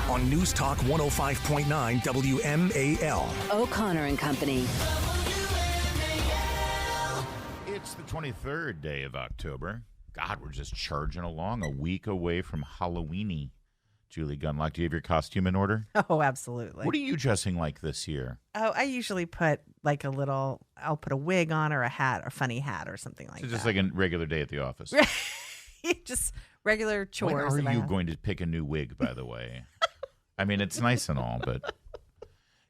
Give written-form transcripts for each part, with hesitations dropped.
on News Talk 105.9 WMAL. O'Connor and Company. It's the 23rd day of October. God, we're just charging along a week away from Halloweeny. Julie Gunlock, do you have your costume in order? Oh, absolutely. What are you dressing like this year? Oh, I usually put like I'll put a wig on or a hat or funny hat or something like that. Just like a regular day at the office. Just regular chores. When are you going to pick a new wig, by the way? I mean, it's nice and all, but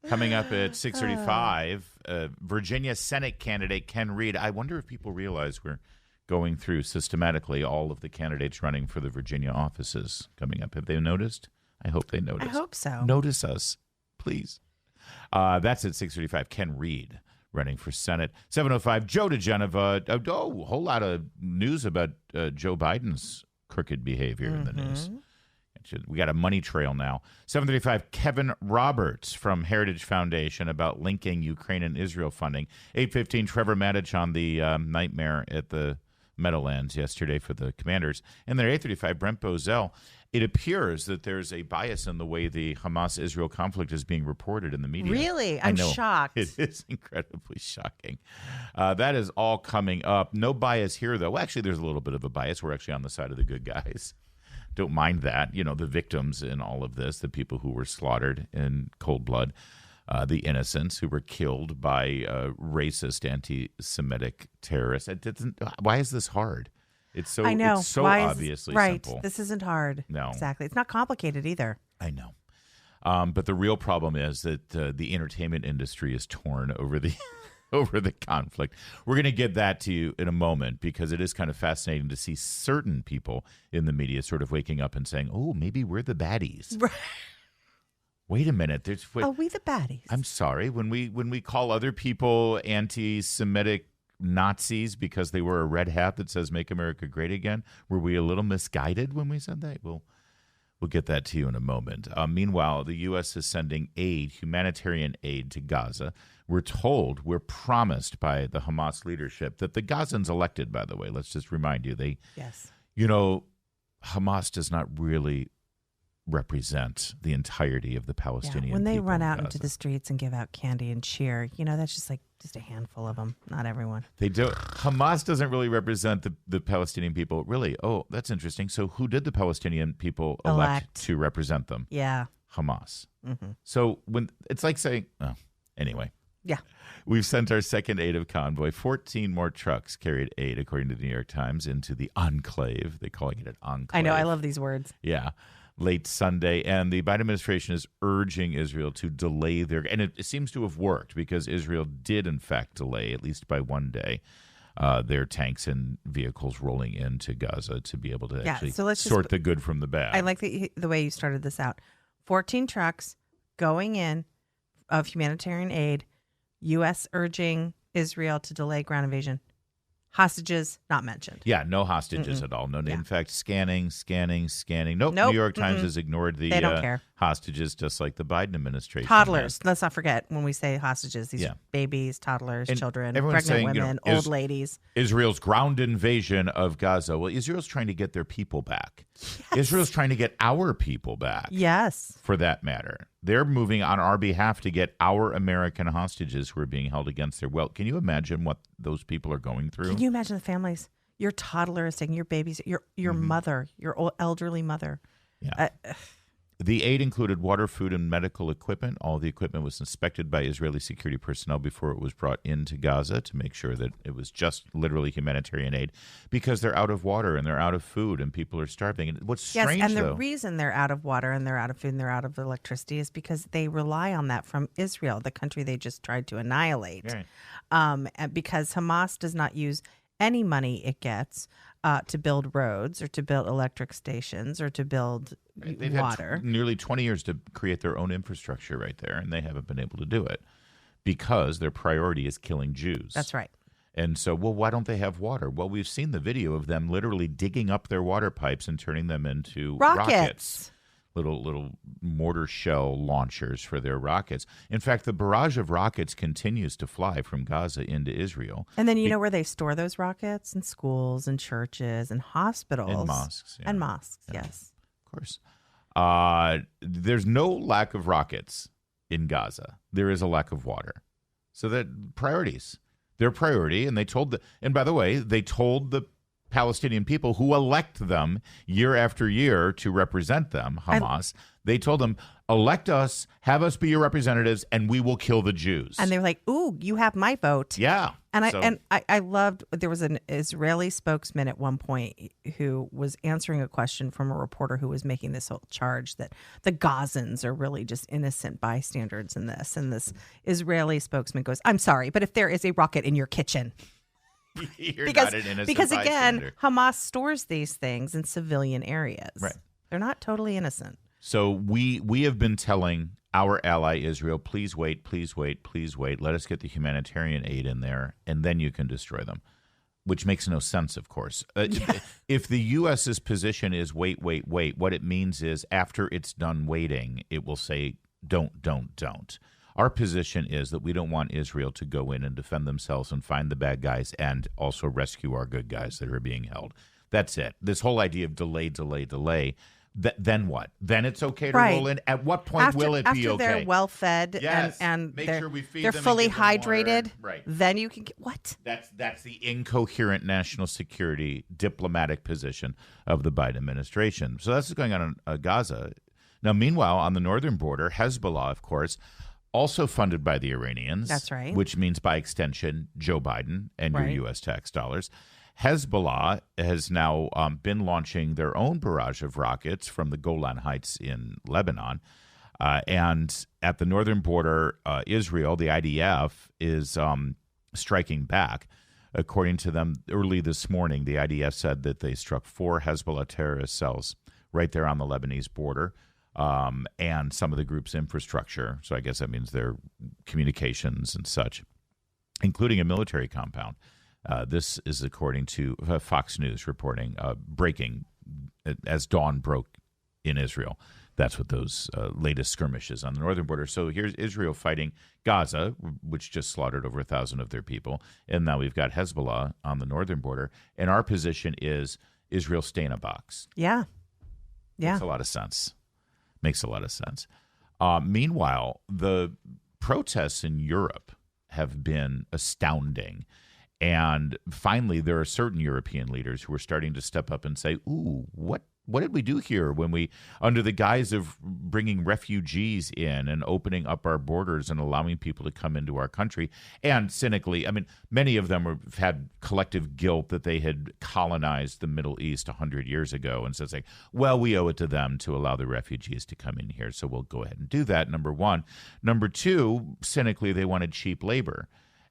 coming up at 6:35, Virginia Senate candidate Ken Reed. I wonder if people realize we're going through systematically all of the candidates running for the Virginia offices coming up. Have they noticed? I hope they noticed. I hope so. Notice us, please. That's at 6:35. Ken Reed running for Senate. 7:05. Joe DeGeneva. A whole lot of news about Joe Biden's crooked behavior in the news. We got a money trail now. 7:35. Kevin Roberts from Heritage Foundation about linking Ukraine and Israel funding. 8:15. Trevor Maddich on the nightmare at the Meadowlands yesterday for the Commanders. And then at 8:35, Brent Bozell. It appears that there's a bias in the way the Hamas-Israel conflict is being reported in the media. Really? I'm shocked. It is incredibly shocking. That is all coming up. No bias here, though. Well, actually, there's a little bit of a bias. We're actually on the side of the good guys. Don't mind that. You know, the victims in all of this, the people who were slaughtered in cold blood, the innocents who were killed by racist, anti-Semitic terrorists. Why is this hard? It's so, I know. It's so obviously simple. Right. This isn't hard. No. Exactly. It's not complicated either. I know. But the real problem is that the entertainment industry is torn over the over the conflict. We're going to get that to you in a moment because it is kind of fascinating to see certain people in the media sort of waking up and saying, oh, maybe we're the baddies. Right. Wait a minute. Are we the baddies? I'm sorry. When we call other people anti-Semitic Nazis because they wear a red hat that says "Make America Great Again," were we a little misguided when we said that? We'll get that to you in a moment. Meanwhile, the U.S. is sending humanitarian aid to Gaza. We're promised by the Hamas leadership that the Gazans elected, by the way, let's just remind you, Yes. Hamas does not really represent the entirety of the Palestinian When they people run in out Gaza. into the streets and give out candy and cheer, that's just a handful of them, not everyone. They do. Hamas doesn't really represent the Palestinian people. Really? Oh, that's interesting. So who did the Palestinian people elect to represent them? Yeah. Hamas. Mm-hmm. So when it's like saying, anyway. Yeah. We've sent our second aid of convoy. 14 more trucks carried aid, according to the New York Times, into the enclave. They're calling it an enclave. I know. I love these words. Yeah. Late Sunday. And the Biden administration is urging Israel to delay and it seems to have worked because Israel did, in fact, delay, at least by one day, their tanks and vehicles rolling into Gaza to be able to actually sort the good from the bad. I like the way you started this out. 14 trucks going in of humanitarian aid, U.S. urging Israel to delay ground invasion. Hostages not mentioned. Yeah, no hostages at all. No, in fact, scanning. Nope. New York Times has ignored the they don't care. Hostages, just like the Biden administration. Toddlers. Let's not forget when we say hostages. These are babies, toddlers, children, pregnant saying, women, old ladies. Israel's ground invasion of Gaza. Well, Israel's trying to get their people back. Yes. Israel's trying to get our people back. Yes. For that matter. They're moving on our behalf to get our American hostages who are being held against their will. Can you imagine what those people are going through? Can you imagine the families? Your toddler is taking your babies, your mother, your old elderly mother. Yeah. The aid included water, food, and medical equipment. All the equipment was inspected by Israeli security personnel before it was brought into Gaza to make sure that it was just literally humanitarian aid because they're out of water and they're out of food and people are starving. And what's strange, and the reason they're out of water and they're out of food and they're out of electricity is because they rely on that from Israel, the country they just tried to annihilate. Right. And because Hamas does not use any money it gets to build roads or to build electric stations or to build They've water. Had nearly 20 years to create their own infrastructure right there, and they haven't been able to do it because their priority is killing Jews. That's right. And so, why don't they have water? Well, we've seen the video of them literally digging up their water pipes and turning them into rockets. Little mortar shell launchers for their rockets. In fact, the barrage of rockets continues to fly from Gaza into Israel. And then you know where they store those rockets? In schools and churches and hospitals. And mosques. Yeah. And mosques, yeah. yes. Of course. There's no lack of rockets in Gaza. There is a lack of water. So that priorities, their priority, and by the way, they told the Palestinian people who elect them year after year to represent them, Hamas, they told them, elect us, have us be your representatives, and we will kill the Jews. And they were like, ooh, you have my vote. Yeah. And I loved, there was an Israeli spokesman at one point who was answering a question from a reporter who was making this whole charge that the Gazans are really just innocent bystanders in this. And this Israeli spokesman goes, I'm sorry, but if there is a rocket in your kitchen, because again, Hamas stores these things in civilian areas. Right. They're not totally innocent. So we have been telling our ally Israel, please wait, please wait, please wait. Let us get the humanitarian aid in there, and then you can destroy them, which makes no sense, of course. If the U.S.'s position is wait, wait, wait, what it means is after it's done waiting, it will say don't, don't, don't. Our position is that we don't want Israel to go in and defend themselves and find the bad guys and also rescue our good guys that are being held. That's it. This whole idea of delay, delay, delay. Then what? Then it's okay to roll in? At what point will it be okay? After they're well fed and make sure we feed they're them fully and give them hydrated, water. Right. then you can get what? That's the incoherent national security diplomatic position of the Biden administration. So that's what's going on in Gaza. Now, meanwhile, on the northern border, Hezbollah, of course, also funded by the Iranians. That's right. Which means, by extension, Joe Biden and your U.S. tax dollars. Hezbollah has now been launching their own barrage of rockets from the Golan Heights in Lebanon. And at the northern border, Israel, the IDF, is striking back. According to them, early this morning, the IDF said that they struck 4 Hezbollah terrorist cells right there on the Lebanese border and some of the group's infrastructure. So I guess that means their communications and such, including a military compound. This is according to Fox News reporting, breaking as dawn broke in Israel. That's what those latest skirmishes on the northern border. So here's Israel fighting Gaza, which just slaughtered over 1,000 of their people. And now we've got Hezbollah on the northern border. And our position is Israel stay in a box. Yeah. Makes a lot of sense. Meanwhile, the protests in Europe have been astounding. And finally, there are certain European leaders who are starting to step up and say, ooh, what did we do here when we, under the guise of bringing refugees in and opening up our borders and allowing people to come into our country? And cynically, I mean, many of them have had collective guilt that they had colonized the Middle East 100 years ago. And so it's like, well, we owe it to them to allow the refugees to come in here. So we'll go ahead and do that, number one. Number two, cynically, they wanted cheap labor.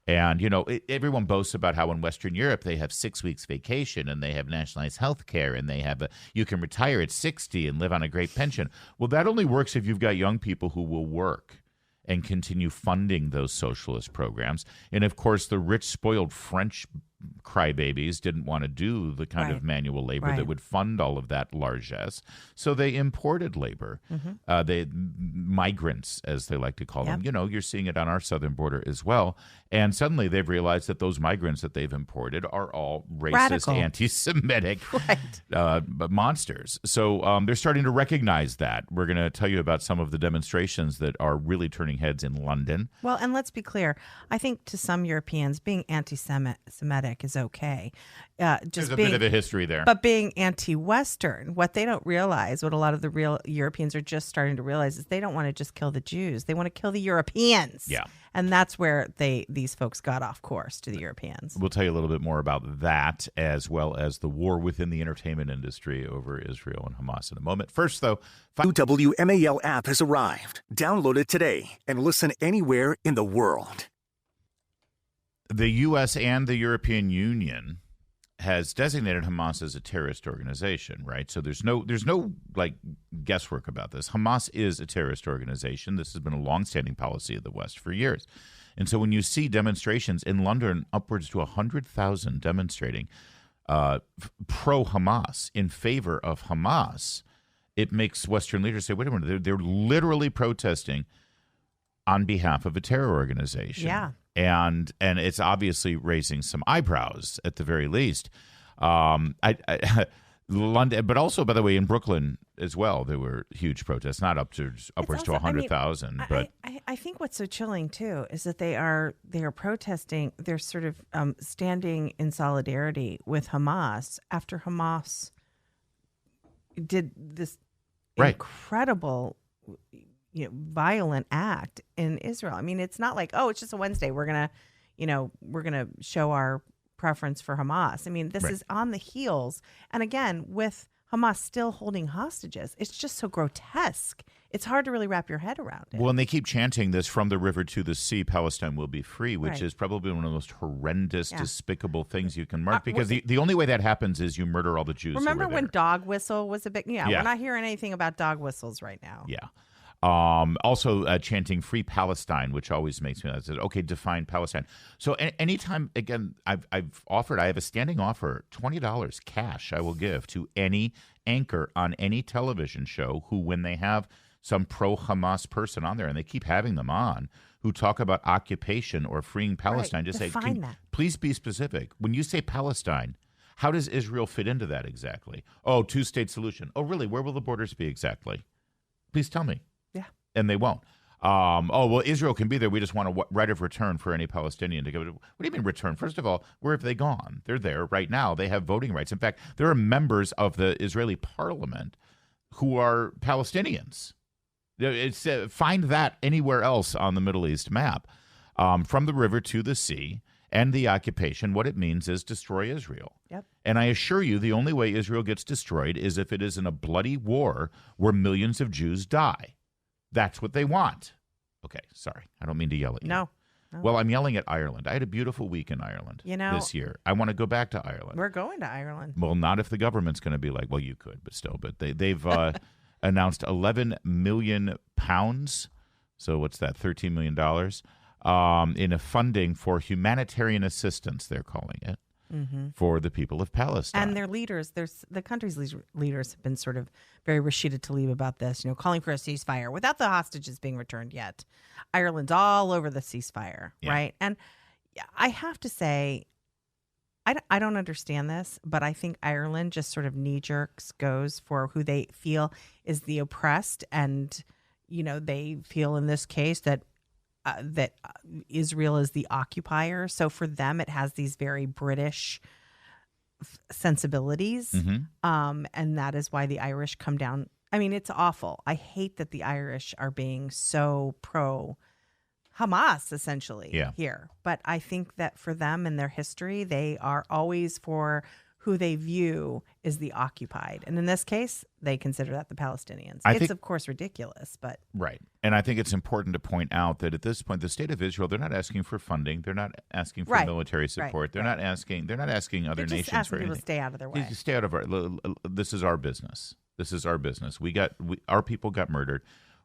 And, you know, everyone boasts about how in Western Europe they have 6 weeks vacation and they have nationalized health care and they have you can retire at 60 and live on a great pension. Well, that only works if you've got young people who will work and continue funding those socialist programs. And, of course, the rich, spoiled French crybabies didn't want to do the kind of manual labor that would fund all of that largesse. So they imported labor. They migrants, as they like to call them. You know, you're seeing it on our southern border as well. And suddenly they've realized that those migrants that they've imported are all racist, radical, anti-Semitic monsters. So they're starting to recognize that. We're going to tell you about some of the demonstrations that are really turning heads in London. Well, and let's be clear. I think to some Europeans, being anti-Semitic is okay. There's a bit of a history there. But being anti-Western, what they don't realize, what a lot of the real Europeans are just starting to realize, is they don't want to just kill the Jews. They want to kill the Europeans. Yeah. And that's where these folks got off course, to the Europeans. We'll tell you a little bit more about that, as well as the war within the entertainment industry over Israel and Hamas in a moment. First, though, New WMAL app has arrived. Download it today and listen anywhere in the world. The U.S. and the European Union has designated Hamas as a terrorist organization, right? So there's no like guesswork about this. Hamas is a terrorist organization. This has been a longstanding policy of the West for years. And so when you see demonstrations in London, upwards to 100,000 demonstrating pro-Hamas, in favor of Hamas, it makes Western leaders say, wait a minute, they're literally protesting on behalf of a terror organization. Yeah. And it's obviously raising some eyebrows at the very least. London, but also, by the way, in Brooklyn as well, there were huge protests, not upwards to 100,000. But I think what's so chilling too is that they are protesting. They're sort of standing in solidarity with Hamas after Hamas did this incredible, violent act in Israel. I mean, it's not like, oh, it's just a Wednesday. We're gonna show our preference for Hamas. I mean, this is on the heels, and again, with Hamas still holding hostages, it's just so grotesque. It's hard to really wrap your head around it. Well, and they keep chanting this from the river to the sea, Palestine will be free, which is probably one of the most horrendous, despicable things you can mark, because the only way that happens is you murder all the Jews. Remember when dog whistle was a big, we're not hearing anything about dog whistles right now. Yeah. Also chanting "Free Palestine," which always makes me. I said, "Okay, define Palestine." So anytime, again, I have a standing offer, $20 cash I will give to any anchor on any television show who, when they have some pro-Hamas person on there, and they keep having them on, who talk about occupation or freeing Palestine, just say, please be specific. When you say Palestine, how does Israel fit into that exactly? Oh, two-state solution. Oh, really? Where will the borders be exactly? Please tell me. And they won't. Well, Israel can be there. We just want a right of return for any Palestinian to go. What do you mean return? First of all, where have they gone? They're there right now. They have voting rights. In fact, there are members of the Israeli parliament who are Palestinians. Find that anywhere else on the Middle East map. From the river to the sea and the occupation, what it means is destroy Israel. Yep. And I assure you, the only way Israel gets destroyed is if it is in a bloody war where millions of Jews die. That's what they want. Okay, sorry. I don't mean to yell at you. No. Well, I'm yelling at Ireland. I had a beautiful week in Ireland this year. I want to go back to Ireland. We're going to Ireland. Well, not if the government's going to be like, well, you could, but still. But they've announced £11 million. So what's that, $13 million in a funding for humanitarian assistance, they're calling it, for the people of Palestine. And their leaders, the country's leaders have been sort of very Rashida Tlaib about this, calling for a ceasefire without the hostages being returned yet. Ireland's all over the ceasefire, right? And I have to say, I don't understand this, but I think Ireland just sort of knee-jerks goes for who they feel is the oppressed, and, they feel in this case that Israel is the occupier. So for them, it has these very British sensibilities. And that is why the Irish come down. I mean, it's awful. I hate that the Irish are being so pro Hamas essentially here. But I think that for them and their history, they are always for who they view is the occupied. And in this case, they consider that the Palestinians. It's, of course, ridiculous, but... Right. And I think it's important to point out that at this point, the state of Israel, they're not asking for funding. They're not asking for military support. They're not asking other nations for anything. People to stay out of their way. Stay out of our... This is our business. This is our business. Our people got murdered.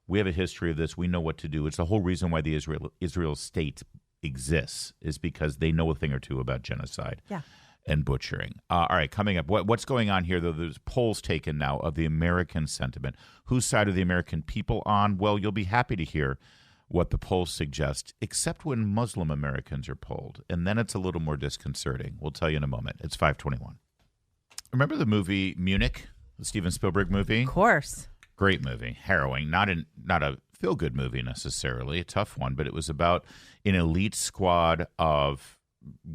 We have a history of this. We know what to do. It's the whole reason why the Israel state exists, is because they know a thing or two about genocide. Yeah. And butchering. All right, coming up, what's going on here, though? There's polls taken now of the American sentiment. Whose side are the American people on? Well, you'll be happy to hear what the polls suggest, except when Muslim Americans are polled. And then it's a little more disconcerting. We'll tell you in a moment. It's 5:21. Remember the movie Munich, the Steven Spielberg movie? Of course. Great movie, harrowing, not a feel-good movie necessarily, a tough one, but it was about an elite squad of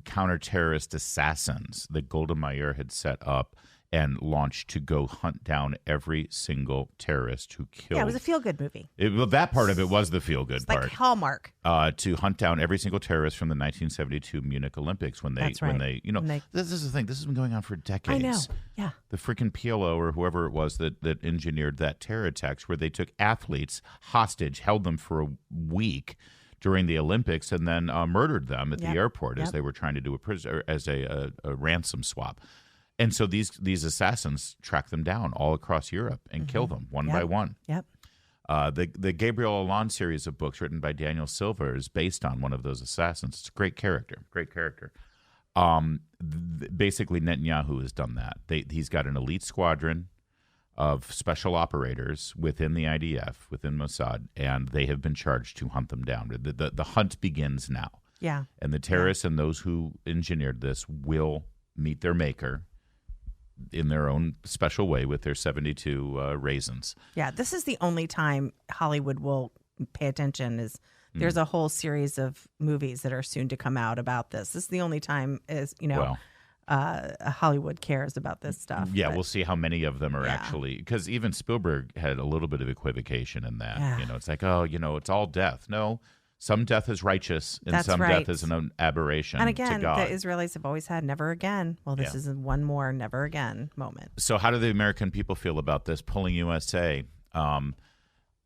counter-terrorist assassins that Golda Meir had set up and launched to go hunt down every single terrorist who killed. Yeah, it was a feel-good movie. That part of it was the feel-good part. Like Hallmark. To hunt down every single terrorist from the 1972 Munich Olympics when this is the thing. This has been going on for decades. I know. Yeah. The freaking PLO or whoever it was that engineered that terror attacks, where they took athletes hostage, held them for a week during the Olympics, and then murdered them at the airport as they were trying to do a ransom swap. And so these assassins track them down all across Europe and kill them one by one. Yep. The Gabriel Allon series of books written by Daniel Silva is based on one of those assassins. It's a great character. Basically, Netanyahu has done that. He's got an elite squadron of special operators within the IDF, within Mossad, and they have been charged to hunt them down. The hunt begins now. Yeah. And the terrorists and those who engineered this will meet their maker in their own special way with their 72 raisins. Yeah, this is the only time Hollywood will pay attention. There's a whole series of movies that are soon to come out about this. This is the only time Hollywood cares about this stuff. Yeah, we'll see how many of them are actually, because even Spielberg had a little bit of equivocation in that. Yeah. It's like, it's all death. No, some death is righteous and That's some right. death is an aberration And again, to God. the Israelis have always had never again. Well, this is one more never again moment. So how do the American people feel about this? Polling USA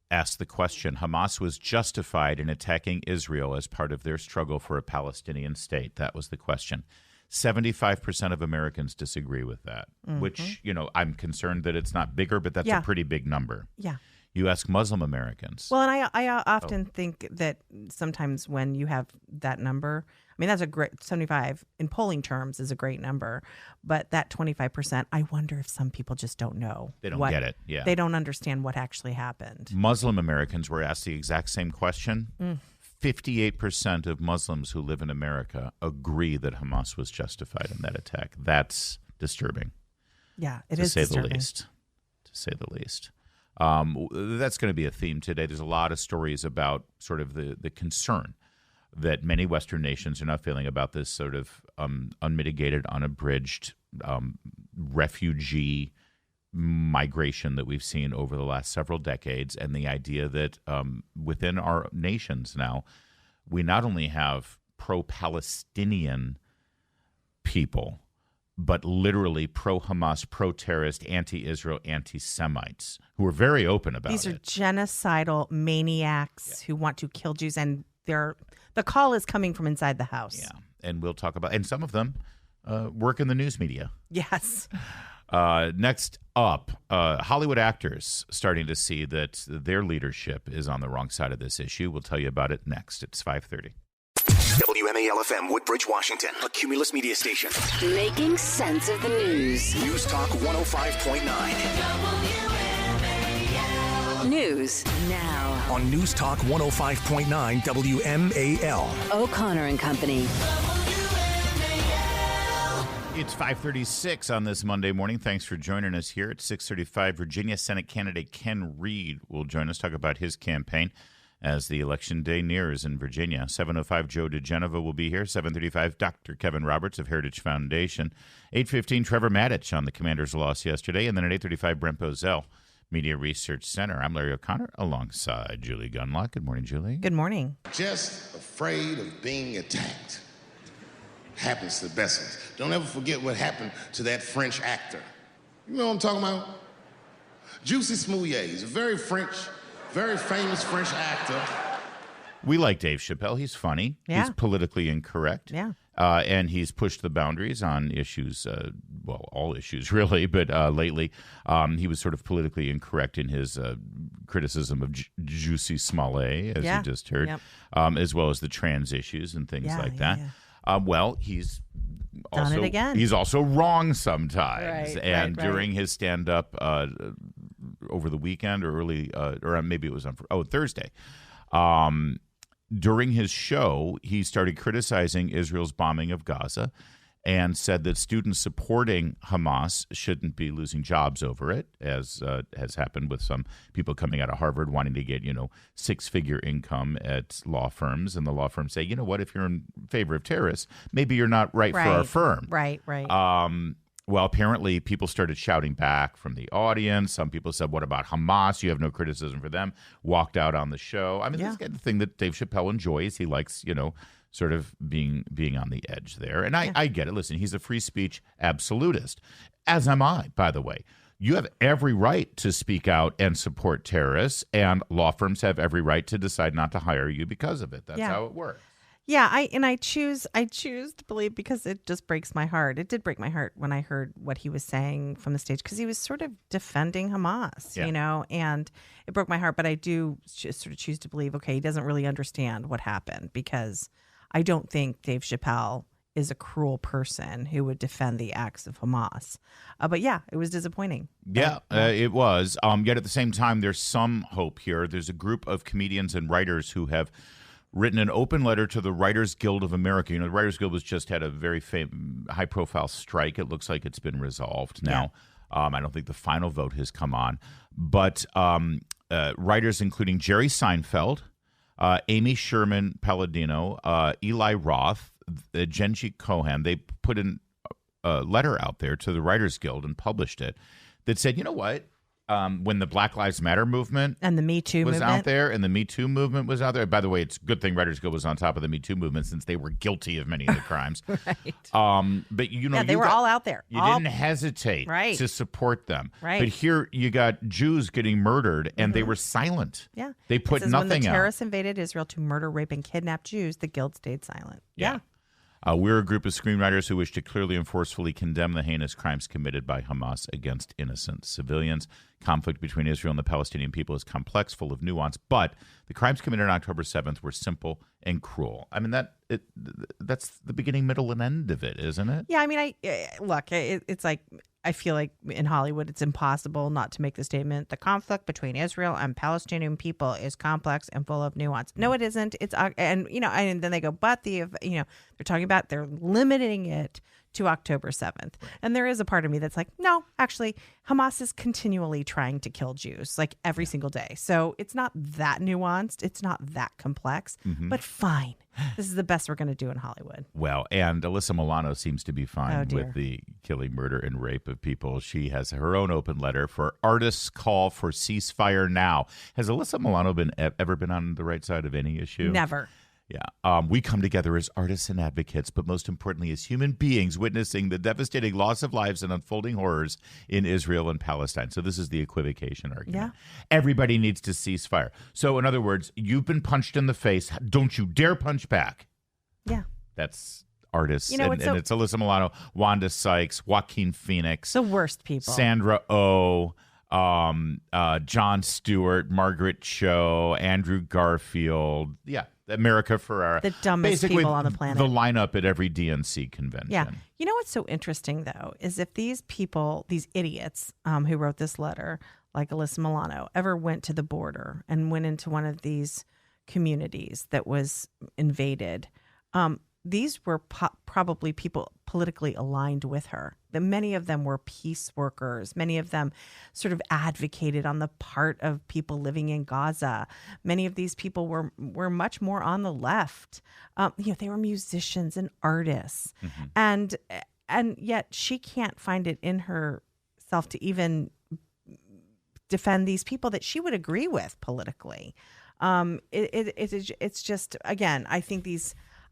asked the question, Hamas was justified in attacking Israel as part of their struggle for a Palestinian state. That was the question. 75% of Americans disagree with that, which, I'm concerned that it's not bigger, but that's a pretty big number. Yeah. You ask Muslim Americans. Well, and I often think that sometimes when you have that number, I mean, that's a great 75 in polling terms is a great number, but that 25%, I wonder if some people just don't know. They don't get it. Yeah. They don't understand what actually happened. Muslim Americans were asked the exact same question. 58% of Muslims who live in America agree that Hamas was justified in that attack. That's disturbing. Yeah, it is disturbing. To say the least. That's going to be a theme today. There's a lot of stories about sort of the concern that many Western nations are now feeling about this sort of unmitigated, unabridged refugee migration that we've seen over the last several decades, and the idea that within our nations now, we not only have pro-Palestinian people, but literally pro-Hamas, pro-terrorist, anti-Israel, anti-Semites who are very open about it. These are genocidal maniacs who want to kill Jews, and the call is coming from inside the house. Yeah, and we'll talk about, and some of them work in the news media. Yes. Next up, Hollywood actors starting to see that their leadership is on the wrong side of this issue. We'll tell you about it next. It's 5:30. WMAL-FM, Woodbridge, Washington, a Cumulus media station. Making sense of the news. News Talk 105.9. News now On News Talk 105.9 WMAL. O'Connor and Company. It's 5:36 on this Monday morning. Thanks for joining us here at 6:35. Virginia Senate candidate Ken Reed will join us, talk about his campaign as the election day nears in Virginia. 7:05, Joe DeGenova will be here. 7:35, Dr. Kevin Roberts of Heritage Foundation. 8:15, Trevor Maddich on the Commanders' loss yesterday. And then at 8:35, Brent Bozell, Media Research Center. I'm Larry O'Connor alongside Julie Gunlock. Good morning, Julie. Good morning. Just afraid of being attacked. Happens to the best of us. Don't ever forget what happened to that French actor. You know what I'm talking about? Juicy Smouillet. He's a very famous French actor. We like Dave Chappelle. He's funny. Yeah. He's politically incorrect. Yeah. And he's pushed the boundaries on issues, all issues really, but lately he was sort of politically incorrect in his criticism of Juicy Smollett, as you just heard, as well as the trans issues and things like that. Yeah. Well, he's done it again. He's also wrong sometimes. Right, and right. during his stand-up over the weekend or or maybe it was on Thursday, during his show, he started criticizing Israel's bombing of Gaza and said that students supporting Hamas shouldn't be losing jobs over it, as has happened with some people coming out of Harvard wanting to get, six-figure income at law firms. And the law firms say, you know what, if you're in favor of terrorists, maybe you're not right for our firm. Right. Well, apparently people started shouting back from the audience. Some people said, what about Hamas? You have no criticism for them. Walked out on the show. I mean, this is the thing that Dave Chappelle enjoys. He likes, sort of being on the edge there. And I get it. Listen, he's a free speech absolutist, as am I, by the way. You have every right to speak out and support terrorists, and law firms have every right to decide not to hire you because of it. That's how it works. Yeah, I choose to believe, because it just breaks my heart. It did break my heart when I heard what he was saying from the stage, because he was sort of defending Hamas, and it broke my heart. But I do just sort of choose to believe, okay, he doesn't really understand what happened, because I don't think Dave Chappelle is a cruel person who would defend the acts of Hamas. But yeah, it was disappointing. Yeah, it was. Yet at the same time, there's some hope here. There's a group of comedians and writers who have written an open letter to the Writers Guild of America. You know, the Writers Guild was just had a very high-profile strike. It looks like it's been resolved now. I don't think the final vote has come on. But writers including Jerry Seinfeld, Amy Sherman Palladino, Eli Roth, Genji Cohen, they put in a letter out there to the Writers Guild and published it that said, you know what? When the Black Lives Matter movement and the Me Too was movement out there, and the Me Too movement was out there. By the way, it's a good thing Writers Guild was on top of the Me Too movement since they were guilty of many of the crimes. Right. But you know, they were all out there. You didn't hesitate to support them. Right. But here you got Jews getting murdered, and they were silent. Yeah. They put nothing out. When the terrorists invaded Israel to murder, rape, and kidnap Jews, the Guild stayed silent. Yeah. We're a group of screenwriters who wish to clearly and forcefully condemn the heinous crimes committed by Hamas against innocent civilians. Conflict between Israel and the Palestinian people is complex, full of nuance, but the crimes committed on October 7th were simple and cruel. I mean, that's the beginning, middle, and end of it, isn't it? Yeah, I mean, it's like, I feel like in Hollywood, it's impossible not to make the statement, the conflict between Israel and Palestinian people is complex and full of nuance. No, it isn't. It's, and then they go, but they're talking about, they're limiting it to October 7th. And there is a part of me that's like, no, actually, Hamas is continually trying to kill Jews, like every single day. So it's not that nuanced. It's not that complex, but fine. This is the best we're going to do in Hollywood. Well, and Alyssa Milano seems to be fine with the killing, murder, and rape of people. She has her own open letter for artists' call for ceasefire now. Has Alyssa Milano ever been on the right side of any issue? Never. Yeah. We come together as artists and advocates, but most importantly as human beings witnessing the devastating loss of lives and unfolding horrors in Israel and Palestine. So this is the equivocation argument. Yeah. Everybody needs to cease fire. So in other words, you've been punched in the face. Don't you dare punch back. Yeah. That's artists. And it's Alyssa Milano, Wanda Sykes, Joaquin Phoenix. The worst people. Sandra Oh. Jon Stewart, Margaret Cho, Andrew Garfield. Yeah. America Ferrera. The dumbest basically people on the planet. The lineup at every DNC convention. Yeah. You know what's so interesting, though, is if these people, these idiots who wrote this letter, like Alyssa Milano, ever went to the border and went into one of these communities that was invaded, these were probably people politically aligned with her. Many of them were peace workers. Many of them sort of advocated on the part of people living in Gaza. Many of these people were much more on the left. They were musicians and artists, and yet she can't find it in herself to even defend these people that she would agree with politically. It's just, again, I think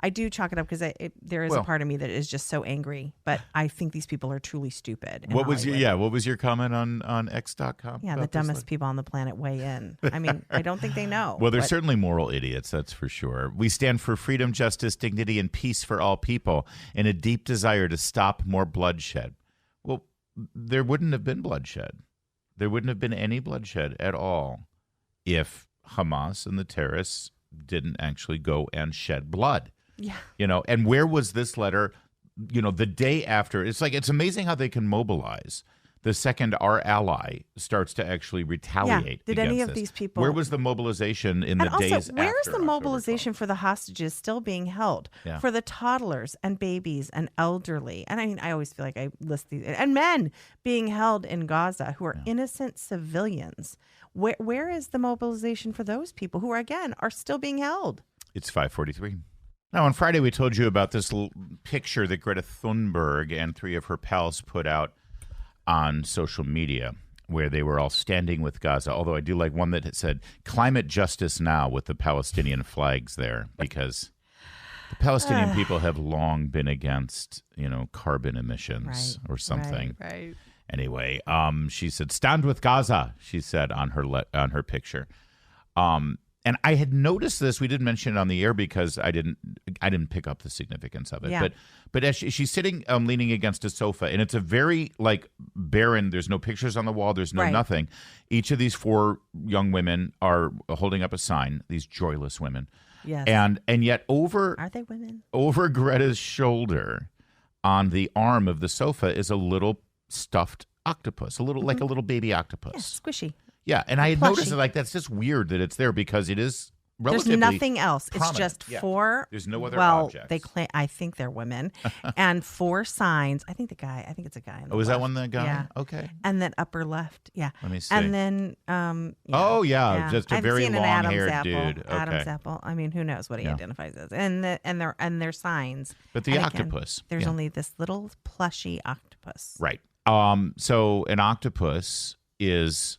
I do chalk it up because there is a part of me that is just so angry, but I think these people are truly stupid. What was your comment on X.com? Yeah, the dumbest people on the planet weigh in. I mean, I don't think they know. Well, they're certainly moral idiots, that's for sure. We stand for freedom, justice, dignity, and peace for all people in a deep desire to stop more bloodshed. Well, there wouldn't have been bloodshed. There wouldn't have been any bloodshed at all if Hamas and the terrorists didn't actually go and shed blood. Yeah. And where was this letter, the day after? It's amazing how they can mobilize the second our ally starts to actually retaliate. Did any of these people? Where was the mobilization in the days after? Where is the mobilization for the hostages still being held? Yeah. For the toddlers and babies and elderly? And I mean, I always feel like I list these, and men being held in Gaza who are innocent civilians. Where is the mobilization for those people who are still being held? It's 5:43. Now, on Friday, we told you about this picture that Greta Thunberg and 3 of her pals put out on social media where they were all standing with Gaza, although I do like one that said, climate justice now, with the Palestinian flags there, because the Palestinian people have long been against, carbon emissions or something. Right. Anyway, she said, stand with Gaza, she said on her picture. And I had noticed this. We didn't mention it on the air because I didn't pick up the significance of it. Yeah. But as she's sitting leaning against a sofa, and it's a very barren. There's no pictures on the wall. There's no nothing. Each of these 4 young women are holding up a sign. These joyless women. Yes. And yet are they women? Over Greta's shoulder, on the arm of the sofa, is a little stuffed octopus, like a little baby octopus. Yeah, squishy. Yeah, and I had noticed that's just weird that it's there because it is There's relatively nothing else. It's prominent. just Yeah. 4. There's no other well, objects. they claim. I think they're women, and 4 signs. I think it's a guy. On the Oh, is that left. one the guy? Yeah. Okay. And then upper left. Yeah. Let me see. And then. Oh, yeah, just a I've very seen an long-haired Adam's apple. dude. Adam's Okay. apple. I mean, who knows what he Yeah. identifies as? And their signs. But the And again, octopus. there's yeah. only this little plushy octopus. Right. So an octopus is.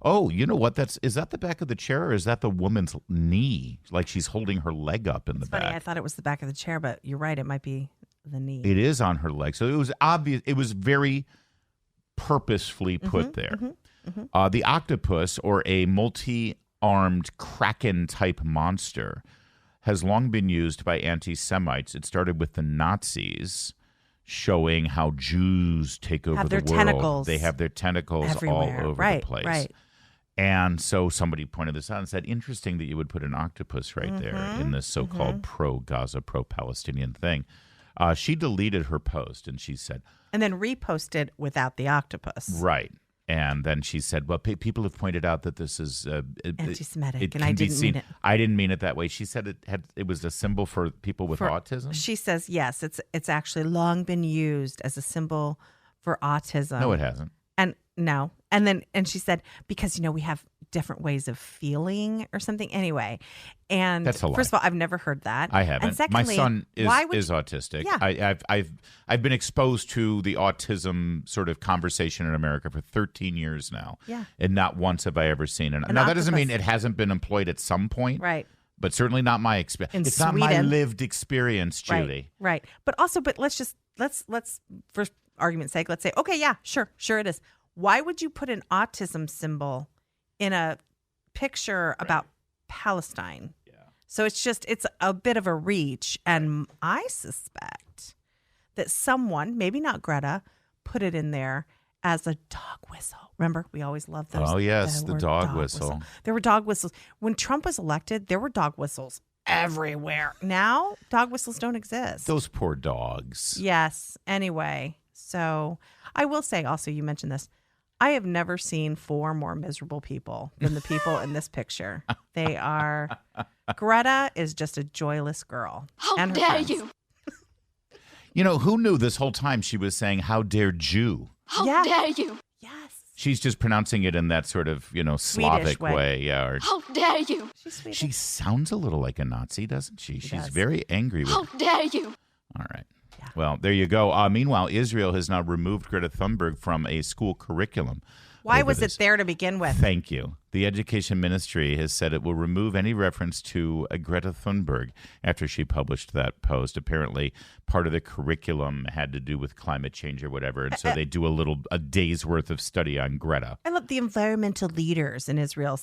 You know what? Is that the back of the chair, or is that the woman's knee? Like she's holding her leg up in the Funny, back. I thought it was the back of the chair, but you're right. It might be the knee. It is on her leg. So it was obvious. It was very purposefully put there. The octopus, or a multi-armed kraken-type monster, has long been used by anti-Semites. It started with the Nazis, showing how Jews take over Have the their world. tentacles They have their tentacles everywhere. all over Right, the place. right. And so somebody pointed this out and said, interesting that you would put an octopus right there in this so-called pro-Gaza, pro-Palestinian thing. She deleted her post and she said, And then reposted without the octopus. right. And then she said, well, people have pointed out that this is Anti-Semitic, and can I be didn't seen. mean it. I didn't mean it that way. She said it was a symbol for people with autism. She says, yes, it's actually long been used as a symbol for autism. No, it hasn't. And no. And she said, because, we have different ways of feeling or something. Anyway. And That's a lie. first of all, I've never heard that. I haven't. And secondly, my son why would is autistic. Yeah. I've been exposed to the autism sort of conversation in America for 13 years now. Yeah. And not once have I ever seen it. An Now that doesn't mean octopus. it hasn't been employed at some point. Right. But certainly not my experience. In It's not my Sweden. lived experience, Julie. Right. But let's for argument's sake, let's say, okay, yeah, sure it is. Why would you put an autism symbol in a picture about Palestine? Yeah. So it's a bit of a reach. And I suspect that someone, maybe not Greta, put it in there as a dog whistle. Remember, we always loved those. Oh, yes, the word dog whistle. There were dog whistles. When Trump was elected, there were dog whistles everywhere. Now, dog whistles don't exist. Those poor dogs. Yes. Anyway, so I will say also, you mentioned this. I have never seen 4 more miserable people than the people in this picture. They are. Greta is just a joyless girl. How and her dare friends. you? Who knew this whole time she was saying, how dare Jew? How Yeah. dare you? Yes. She's just pronouncing it in that sort of, Slavic way. way. Yeah. Or, How dare you? She's sweet. she sounds a little like a Nazi, doesn't she? She's does. very angry with How dare you? All right. Well, there you go. Meanwhile, Israel has now removed Greta Thunberg from a school curriculum. Why over was this. it there to begin with? Thank you. The Education Ministry has said it will remove any reference to Greta Thunberg after she published that post. Apparently, part of the curriculum had to do with climate change or whatever, and so they do a day's worth of study on Greta. I love the environmental leaders in Israel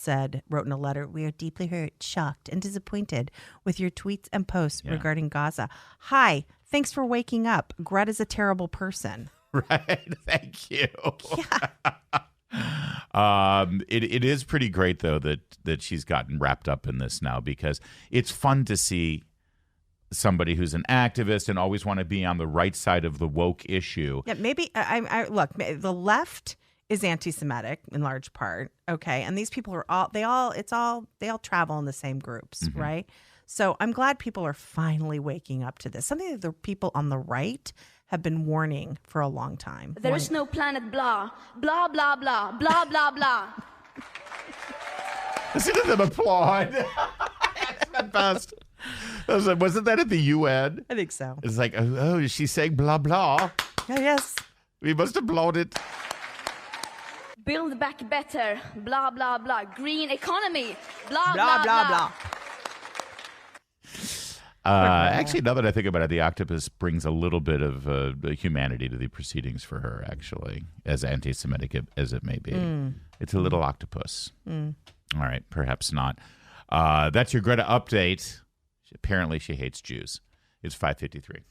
wrote in a letter, we are deeply hurt, shocked, and disappointed with your tweets and posts regarding Gaza. Hi, thanks for waking up. Greta's a terrible person. Right? Thank you. Yeah. It is pretty great though that she's gotten wrapped up in this now, because it's fun to see somebody who's an activist and always want to be on the right side of the woke issue. Yeah, maybe I look, the left is anti-Semitic in large part, okay, and these people are they all travel in the same groups, right? So I'm glad people are finally waking up to this. Something that the people on the right have been warning for a long time. There is no planet blah, blah, blah, blah, blah, blah, blah. Listen to them applaud. That's the best. Wasn't that at the UN? I think so. It's like, oh, is she saying blah, blah? Yes. We must applaud it. Build back better, blah, blah, blah. Green economy, blah, Blah, blah, blah. Actually, now that I think about it, the octopus brings a little bit of humanity to the proceedings for her, actually, as anti-Semitic as it may be. It's a little octopus. All right, perhaps not. That's your Greta update. Apparently, she hates Jews. It's 5:53.